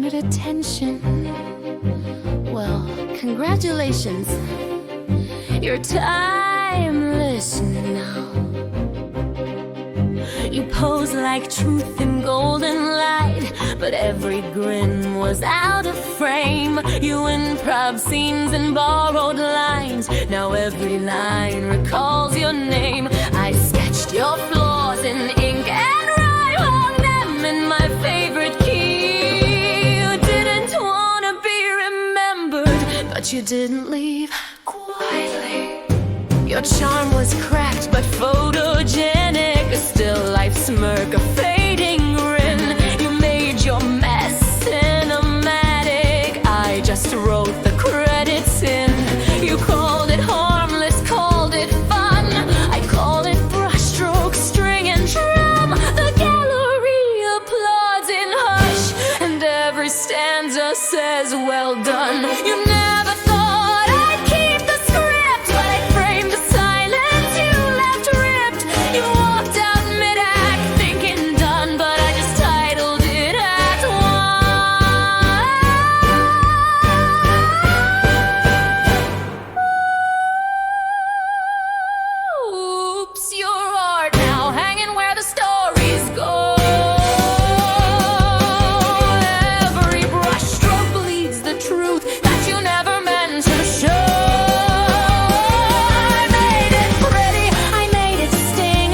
wanted attention. Well, congratulations. You're timeless now. You pose like truth in golden light, but every grin was out of frame. You improv scenes and borrowed lines. Now every line recalls your name. I sketched your flaws in ink and write on them in my favorite key. You didn't want to be remembered, but you didn't leave quietly. Your charm was cracked but photogenic, a still life smirk, a fading grin. You made your mess cinematic. I just wrote the credits in. You called it harmless, called it fun. I call it brushstroke, string and drum. The gallery applauds in hush, and every stanza says well done. You never thought I'd keep the script, but I framed the silence you left ripped. You walked out mid-act thinking done, but I just titled it Act One. Oops, your art now hanging where the stories go. Every brushstroke bleeds the truth that you never meant to show. I made it pretty, I made it sting,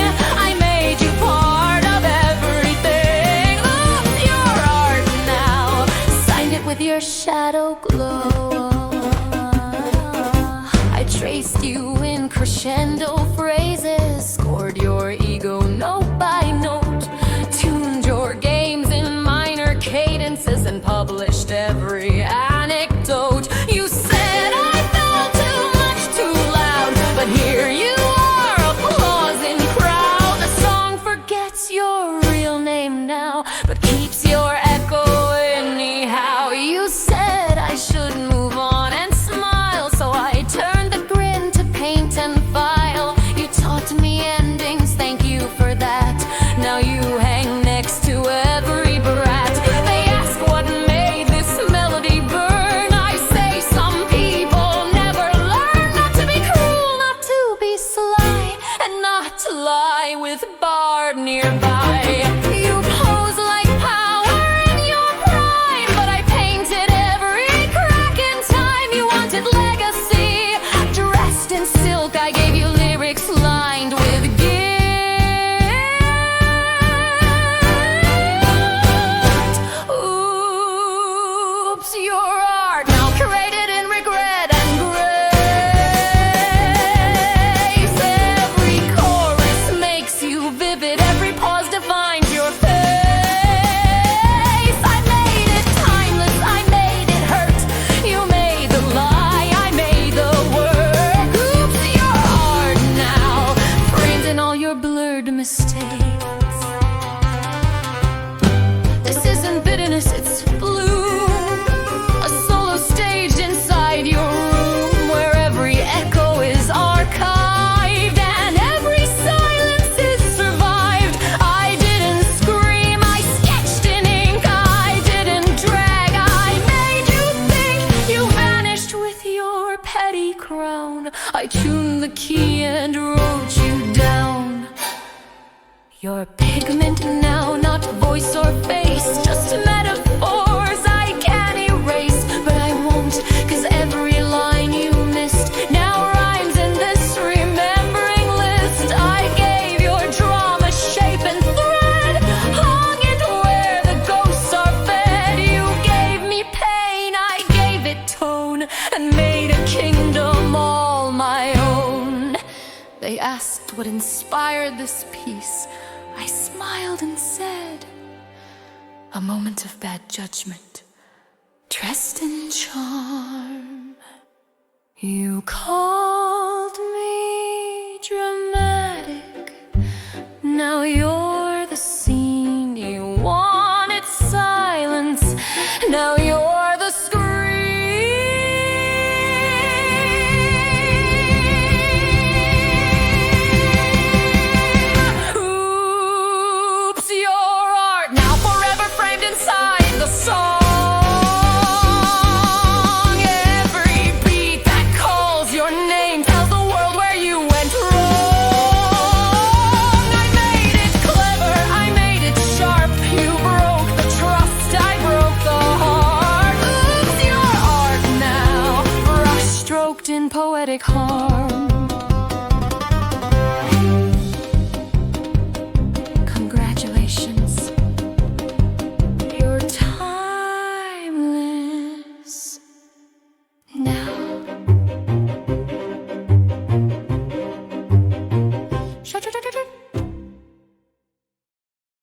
I made you part of everything. Oops, your art now, signed it with your shadow glow. I traced you in crescendo phrases, scored your ego note by note, tuned your games in minor cadences, and published every anecdote. You said I felt too much too loud, but here you are, applause in crowd. The song forgets your real name now, but keeps your echo anyhow. You said I should move on and smile, so I turned the grin to paint and file. You taught me endings, thank you for that. Now you hang next to every brat. They ask what made this melody burn. I say some people never learn not to be cruel, not to be sly, and not to lie with Bard nearby. You pose like power in your prime, but I painted every crack in time. You wanted legacy, dressed in silk. I gave you lyrics lined with guilt. Oops, your art now curated in regret and grace. Every chorus makes you vivid, every pause defines your face. I made it timeless, I made it hurt. You made the lie, I made the work. Oops, your art now, framed in all your blurred mistakes. This isn't bitterness, it's bloom. A solo staged inside your room, where every echo is archived and every silence is survived. I didn't scream, I sketched in ink. I didn't drag, I made you think. You vanished with your petty crown. I tuned the key and wrote you down. Your pigment now, not voice or face, just metaphors I can't erase. But I won't, 'cause every line you missed now rhymes in this remembering list. I gave your drama shape and thread, hung it where the ghosts are fed. You gave me pain, I gave it tone, and made a kingdom all my own. They asked what inspired this piece. I smiled and said, a moment of bad judgment, dressed in charm. You called me dramatic. Now you're the scene. You wanted silence. Now you're the scream. Oops, your art now forever framed inside the song. poetic harm.